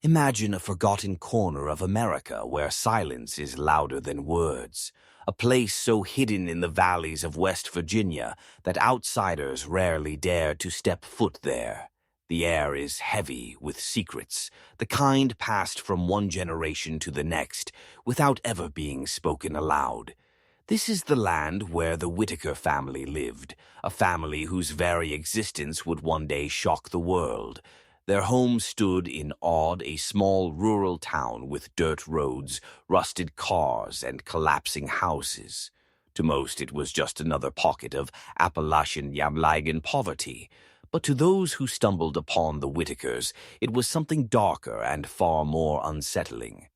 Imagine a forgotten corner of America where silence is louder than words, a place so hidden in the valleys of West Virginia that outsiders rarely dare to step foot there. The air is heavy with secrets, the kind passed from one generation to the next without ever being spoken aloud. This is the land where the Whittaker family lived, a family whose very existence would one day shock the world. Their home stood in Odd, a small rural town with dirt roads, rusted cars, and collapsing houses. To most, it was just another pocket of Appalachian Yamligan poverty. But to those who stumbled upon the Whittakers, it was something darker and far more unsettling.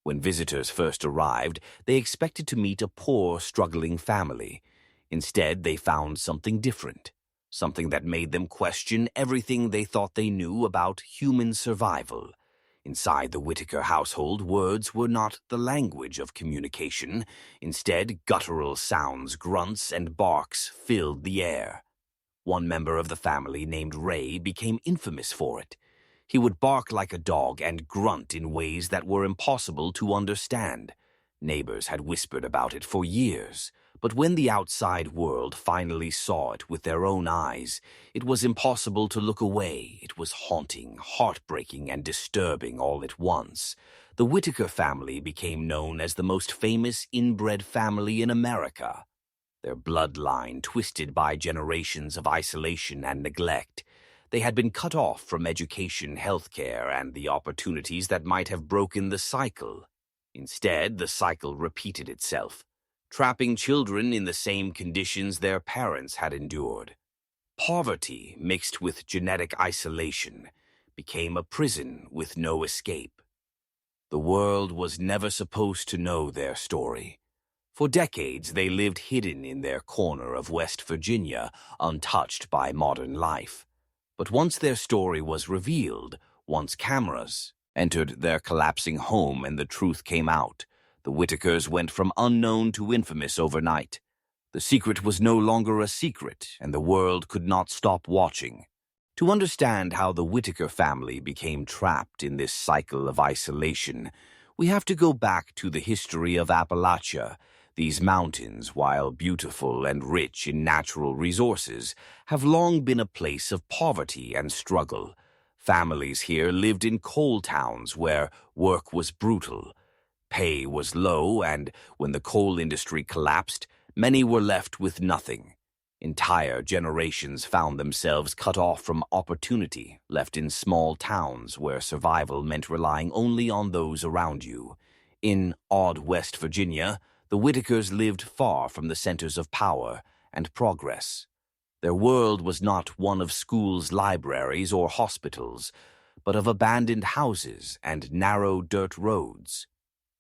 When visitors first arrived, they expected to meet a poor, struggling family. Instead, they found something different, something that made them question everything they thought they knew about human survival. Inside the Whittaker household, words were not the language of communication. Instead, guttural sounds, grunts, and barks filled the air. One member of the family, named Ray, became infamous for it. He would bark like a dog and grunt in ways that were impossible to understand. Neighbors had whispered about it for years, but when the outside world finally saw it with their own eyes, it was impossible to look away. It was haunting, heartbreaking, and disturbing all at once. The Whittaker family became known as the most famous inbred family in America. Their bloodline twisted by generations of isolation and neglect. They had been cut off from education, healthcare, and the opportunities that might have broken the cycle. Instead, the cycle repeated itself, trapping children in the same conditions their parents had endured. Poverty, mixed with genetic isolation, became a prison with no escape. The world was never supposed to know their story. For decades, they lived hidden in their corner of West Virginia, untouched by modern life. But once their story was revealed, once cameras entered their collapsing home and the truth came out, the Whittakers went from unknown to infamous overnight. The secret was no longer a secret, and the world could not stop watching. To understand how the Whittaker family became trapped in this cycle of isolation, we have to go back to the history of Appalachia. These mountains, while beautiful and rich in natural resources, have long been a place of poverty and struggle. Families here lived in coal towns where work was brutal. Pay was low, and when the coal industry collapsed, many were left with nothing. Entire generations found themselves cut off from opportunity, left in small towns where survival meant relying only on those around you. In Odd, West Virginia, the Whittakers lived far from the centers of power and progress. Their world was not one of schools, libraries, or hospitals, but of abandoned houses and narrow dirt roads.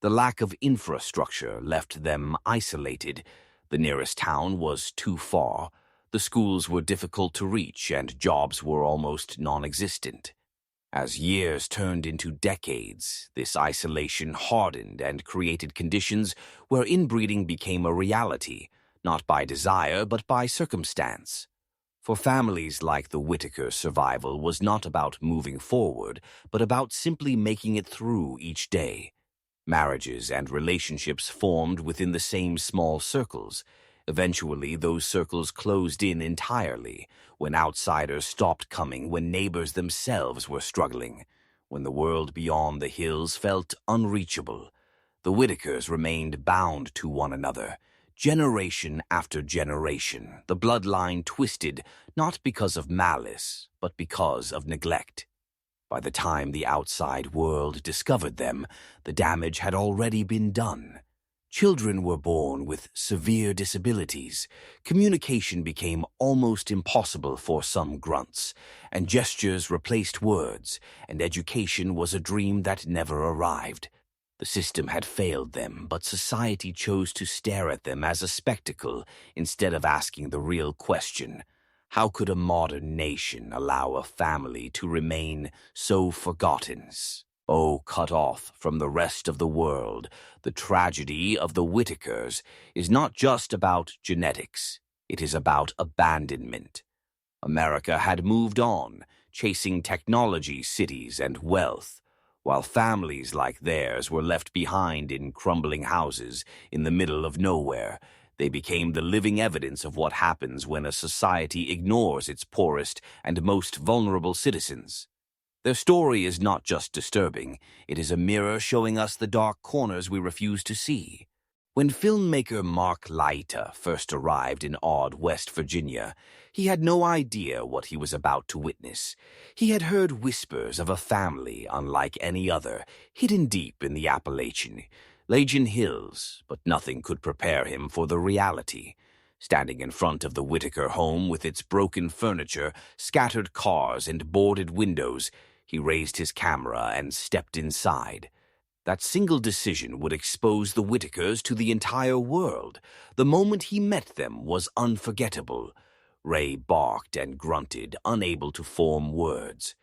The lack of infrastructure left them isolated. The nearest town was too far, the schools were difficult to reach, and jobs were almost non-existent. As years turned into decades, this isolation hardened and created conditions where inbreeding became a reality, not by desire but by circumstance. For families like the Whittakers, survival was not about moving forward, but about simply making it through each day. Marriages and relationships formed within the same small circles. Eventually, those circles closed in entirely, when outsiders stopped coming, when neighbors themselves were struggling, when the world beyond the hills felt unreachable. The Whittakers remained bound to one another, generation after generation, the bloodline twisted not because of malice, but because of neglect. By the time the outside world discovered them, the damage had already been done. Children were born with severe disabilities, communication became almost impossible for some grunts, and gestures replaced words, and education was a dream that never arrived. The system had failed them, but society chose to stare at them as a spectacle instead of asking the real question: how could a modern nation allow a family to remain so forgotten? Oh, cut off from the rest of the world, the tragedy of the Whittakers is not just about genetics. It is about abandonment. America had moved on, chasing technology, cities, and wealth, while families like theirs were left behind in crumbling houses in the middle of nowhere. They became the living evidence of what happens when a society ignores its poorest and most vulnerable citizens. Their story is not just disturbing, it is a mirror showing us the dark corners we refuse to see. When filmmaker Mark Leiter first arrived in odd West Virginia, he had no idea what he was about to witness. He had heard whispers of a family unlike any other, hidden deep in the Appalachian hills, but nothing could prepare him for the reality. Standing in front of the Whittaker home with its broken furniture, scattered cars, and boarded windows, he raised his camera and stepped inside. That single decision would expose the Whittakers to the entire world. The moment he met them was unforgettable. Ray barked and grunted, unable to form words.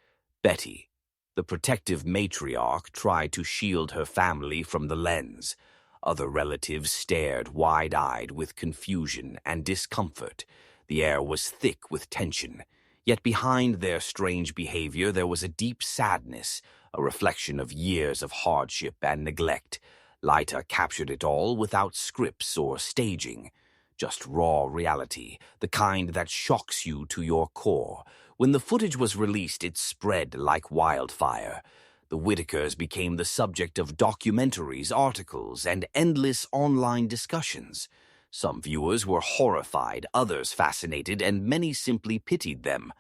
Betty, the protective matriarch, tried to shield her family from the lens. Other relatives stared wide-eyed with confusion and discomfort. The air was thick with tension. Yet behind their strange behavior there was a deep sadness, a reflection of years of hardship and neglect. Leiter captured it all without scripts or staging. Just raw reality, the kind that shocks you to your core. When the footage was released, it spread like wildfire. The Whittakers became the subject of documentaries, articles, and endless online discussions. Some viewers were horrified, others fascinated, and many simply pitied them.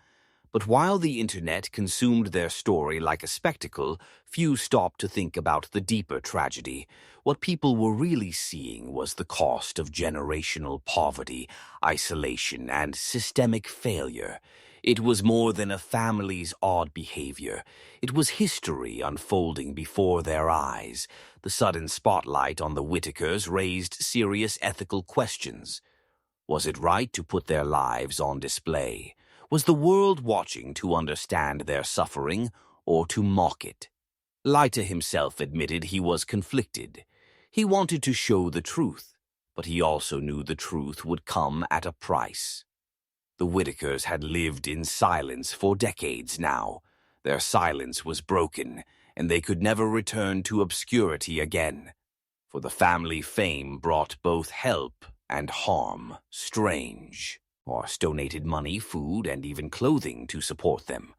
But while the internet consumed their story like a spectacle, few stopped to think about the deeper tragedy. What people were really seeing was the cost of generational poverty, isolation, and systemic failure. It was more than a family's odd behavior. It was history unfolding before their eyes. The sudden spotlight on the Whittakers raised serious ethical questions. Was it right to put their lives on display? Was the world watching to understand their suffering or to mock it? Leiter himself admitted he was conflicted. He wanted to show the truth, but he also knew the truth would come at a price. The Whittakers had lived in silence for decades now. Their silence was broken, and they could never return to obscurity again. For the family fame brought both help and harm. Strange. Morse donated money, food, and even clothing to support them.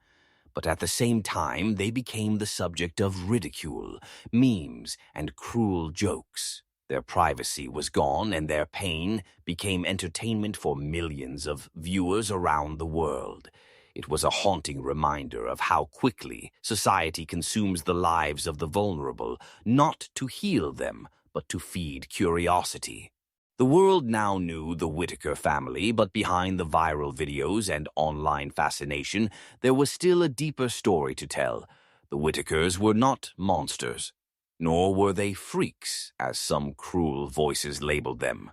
But at the same time, they became the subject of ridicule, memes, and cruel jokes. Their privacy was gone, and their pain became entertainment for millions of viewers around the world. It was a haunting reminder of how quickly society consumes the lives of the vulnerable, not to heal them, but to feed curiosity. The world now knew the Whittaker family, but behind the viral videos and online fascination, there was still a deeper story to tell. The Whittakers were not monsters, nor were they freaks, as some cruel voices labeled them.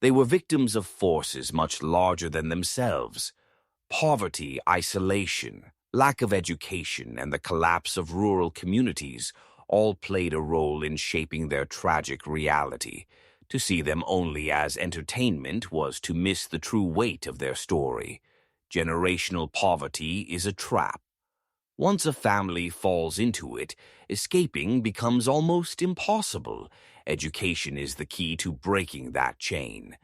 They were victims of forces much larger than themselves. Poverty, isolation, lack of education, and the collapse of rural communities all played a role in shaping their tragic reality. To see them only as entertainment was to miss the true weight of their story. Generational poverty is a trap. Once a family falls into it, escaping becomes almost impossible. Education is the key to breaking that chain.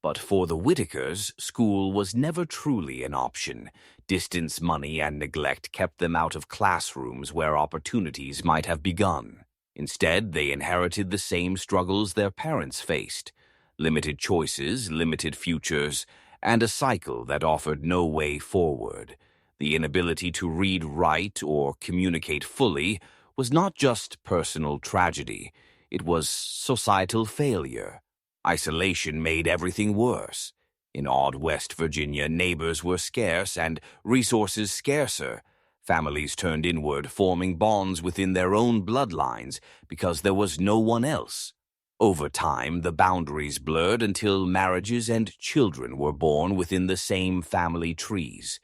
But for the Whittakers, school was never truly an option. Distance, money, and neglect kept them out of classrooms where opportunities might have begun. Instead, they inherited the same struggles their parents faced: limited choices, limited futures, and a cycle that offered no way forward. The inability to read, write, or communicate fully was not just personal tragedy, it was societal failure. Isolation made everything worse. In odd West Virginia, neighbors were scarce and resources scarcer. Families turned inward, forming bonds within their own bloodlines because there was no one else. Over time, the boundaries blurred until marriages and children were born within the same family trees.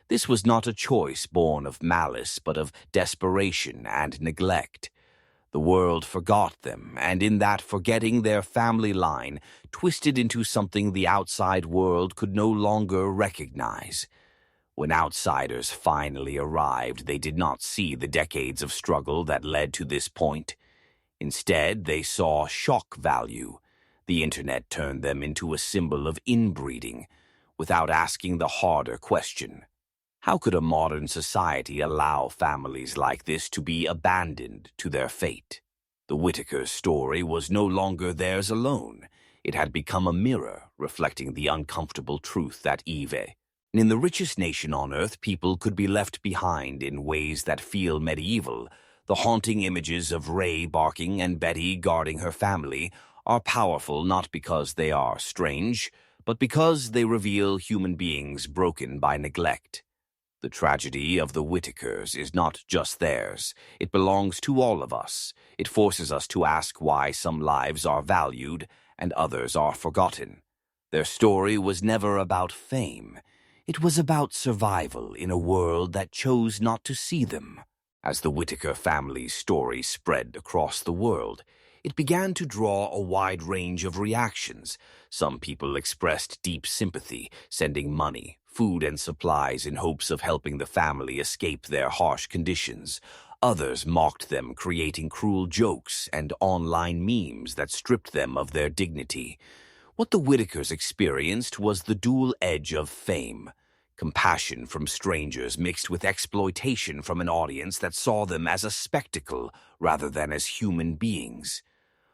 This was not a choice born of malice, but of desperation and neglect. The world forgot them, and in that forgetting, their family line twisted into something the outside world could no longer recognize. When outsiders finally arrived, they did not see the decades of struggle that led to this point. Instead, they saw shock value. The internet turned them into a symbol of inbreeding, without asking the harder question. How could a modern society allow families like this to be abandoned to their fate? The Whittakers' story was no longer theirs alone. It had become a mirror reflecting the uncomfortable truth that in the richest nation on earth, people could be left behind in ways that feel medieval. The haunting images of Ray barking and Betty guarding her family are powerful not because they are strange, but because they reveal human beings broken by neglect. The tragedy of the Whittakers is not just theirs. It belongs to all of us. It forces us to ask why some lives are valued and others are forgotten. Their story was never about fame. It was about survival in a world that chose not to see them. As the Whittaker family's story spread across the world, it began to draw a wide range of reactions. Some people expressed deep sympathy, sending money, food, and supplies in hopes of helping the family escape their harsh conditions. Others mocked them, creating cruel jokes and online memes that stripped them of their dignity. What the Whittakers experienced was the dual edge of fame. Compassion from strangers mixed with exploitation from an audience that saw them as a spectacle rather than as human beings.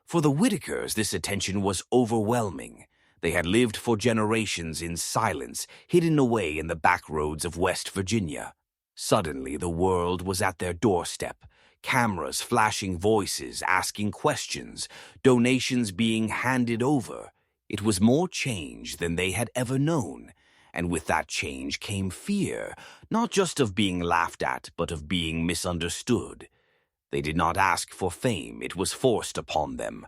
For the Whittakers, this attention was overwhelming. They had lived for generations in silence, hidden away in the back roads of West Virginia. Suddenly, the world was at their doorstep. Cameras flashing voices, asking questions, donations being handed over. It was more change than they had ever known. And with that change came fear, not just of being laughed at, but of being misunderstood. They did not ask for fame, it was forced upon them.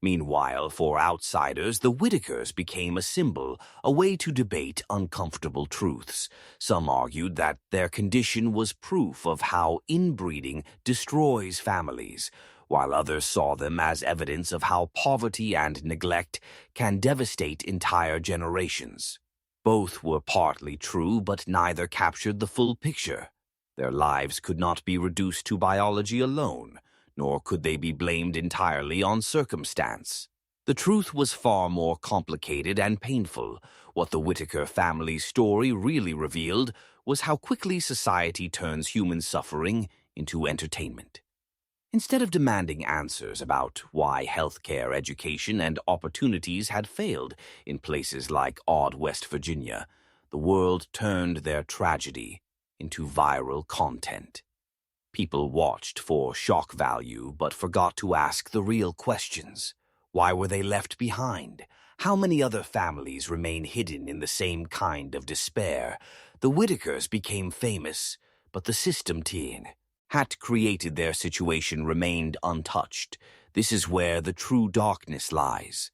Meanwhile, for outsiders, the Whittakers became a symbol, a way to debate uncomfortable truths. Some argued that their condition was proof of how inbreeding destroys families, while others saw them as evidence of how poverty and neglect can devastate entire generations. Both were partly true, but neither captured the full picture. Their lives could not be reduced to biology alone, nor could they be blamed entirely on circumstance. The truth was far more complicated and painful. What the Whittaker family's story really revealed was how quickly society turns human suffering into entertainment. Instead of demanding answers about why healthcare, education, and opportunities had failed in places like odd West Virginia, the world turned their tragedy into viral content. People watched for shock value but forgot to ask the real questions. Why were they left behind? How many other families remain hidden in the same kind of despair? The Whittakers became famous, but the system had created their situation remained untouched. This is where the true darkness lies.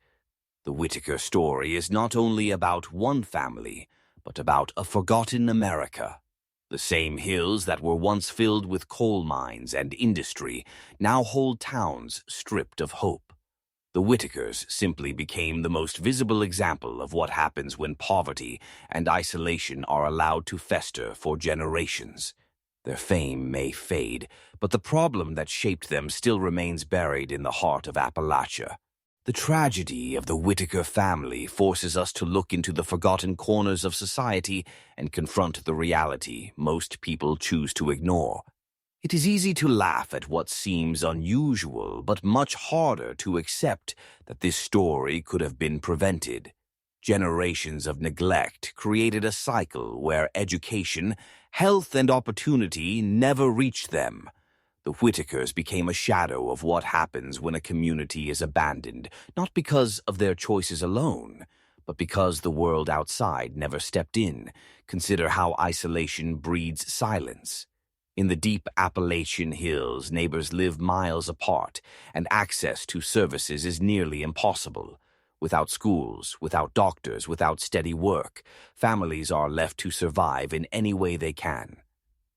The Whittaker story is not only about one family, but about a forgotten America. The same hills that were once filled with coal mines and industry now hold towns stripped of hope. The Whittakers simply became the most visible example of what happens when poverty and isolation are allowed to fester for generations. Their fame may fade, but the problem that shaped them still remains buried in the heart of Appalachia. The tragedy of the Whittaker family forces us to look into the forgotten corners of society and confront the reality most people choose to ignore. It is easy to laugh at what seems unusual, but much harder to accept that this story could have been prevented. Generations of neglect created a cycle where education, health, and opportunity never reached them. The Whittakers became a shadow of what happens when a community is abandoned, not because of their choices alone, but because the world outside never stepped in. Consider how isolation breeds silence. In the deep Appalachian hills, neighbors live miles apart, and access to services is nearly impossible. Without schools, without doctors, without steady work, families are left to survive in any way they can.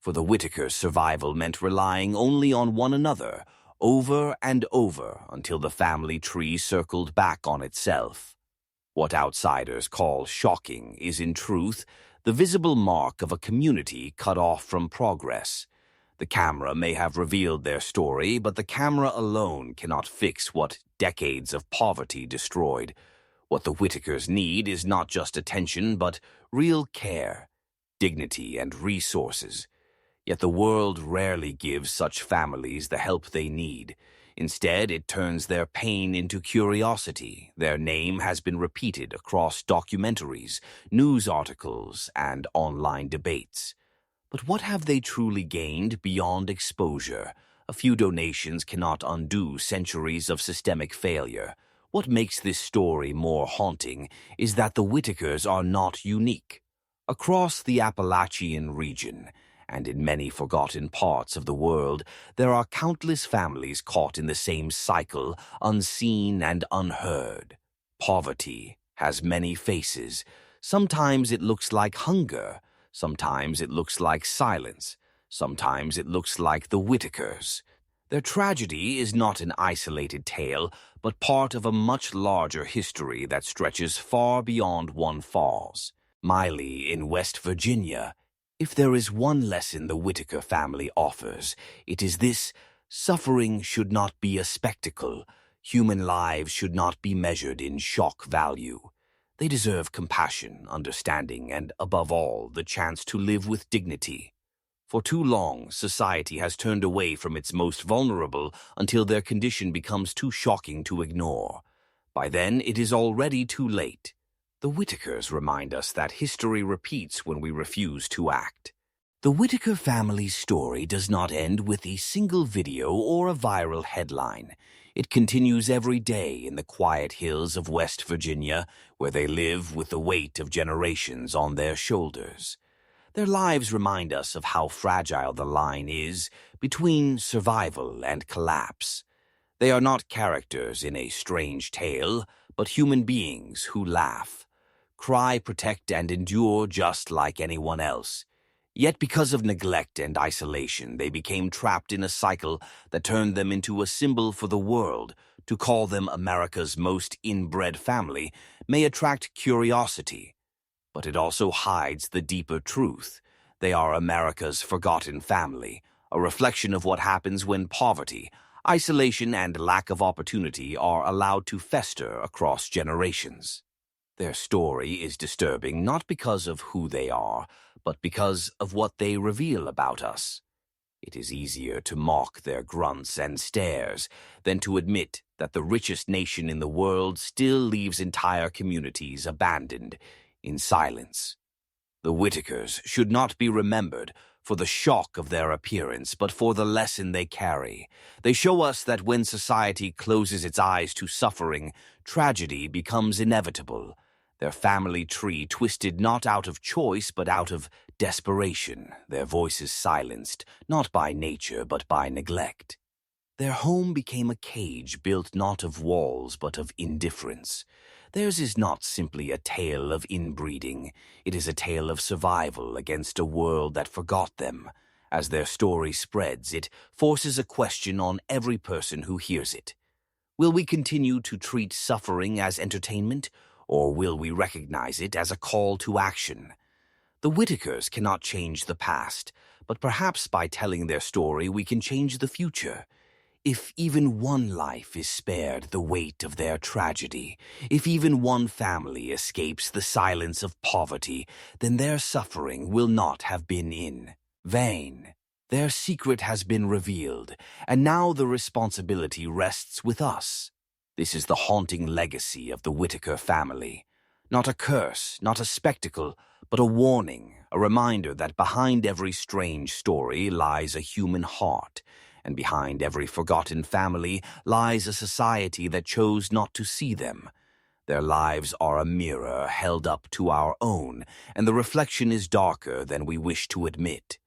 For the Whittakers, survival meant relying only on one another, over and over, until the family tree circled back on itself. What outsiders call shocking is, in truth, the visible mark of a community cut off from progress. The camera may have revealed their story, but the camera alone cannot fix what decades of poverty destroyed. What the Whittakers need is not just attention, but real care, dignity, and resources. Yet the world rarely gives such families the help they need. Instead, it turns their pain into curiosity. Their name has been repeated across documentaries, news articles, and online debates. But what have they truly gained beyond exposure? A few donations cannot undo centuries of systemic failure. What makes this story more haunting is that the Whittakers are not unique. Across the Appalachian region, and in many forgotten parts of the world, there are countless families caught in the same cycle, unseen and unheard. Poverty has many faces. Sometimes it looks like hunger. Sometimes it looks like silence. Sometimes it looks like the Whittakers. Their tragedy is not an isolated tale, but part of a much larger history that stretches far beyond one falls. Miley in West Virginia. If there is one lesson the Whittaker family offers, it is this: suffering should not be a spectacle. Human lives should not be measured in shock value. They deserve compassion, understanding, and, above all, the chance to live with dignity. For too long, society has turned away from its most vulnerable until their condition becomes too shocking to ignore. By then, it is already too late. The Whittakers remind us that history repeats when we refuse to act. The Whittaker family's story does not end with a single video or a viral headline. It continues every day in the quiet hills of West Virginia, where they live with the weight of generations on their shoulders. Their lives remind us of how fragile the line is between survival and collapse. They are not characters in a strange tale, but human beings who laugh, cry, protect, and endure just like anyone else. Yet because of neglect and isolation, they became trapped in a cycle that turned them into a symbol for the world. To call them America's most inbred family may attract curiosity, but it also hides the deeper truth. They are America's forgotten family, a reflection of what happens when poverty, isolation, and lack of opportunity are allowed to fester across generations. Their story is disturbing not because of who they are, but because of what they reveal about us. It is easier to mock their grunts and stares than to admit that the richest nation in the world still leaves entire communities abandoned in silence. The Whittakers should not be remembered for the shock of their appearance, but for the lesson they carry. They show us that when society closes its eyes to suffering, tragedy becomes inevitable. Their family tree twisted not out of choice but out of desperation, their voices silenced, not by nature but by neglect. Their home became a cage built not of walls but of indifference. Theirs is not simply a tale of inbreeding, it is a tale of survival against a world that forgot them. As their story spreads, it forces a question on every person who hears it. Will we continue to treat suffering as entertainment, or will we recognize it as a call to action? The Whittakers cannot change the past, but perhaps by telling their story we can change the future. If even one life is spared the weight of their tragedy, if even one family escapes the silence of poverty, then their suffering will not have been in vain. Their secret has been revealed, and now the responsibility rests with us. This is the haunting legacy of the Whittaker family. Not a curse, not a spectacle, but a warning, a reminder that behind every strange story lies a human heart, and behind every forgotten family lies a society that chose not to see them. Their lives are a mirror held up to our own, and the reflection is darker than we wish to admit.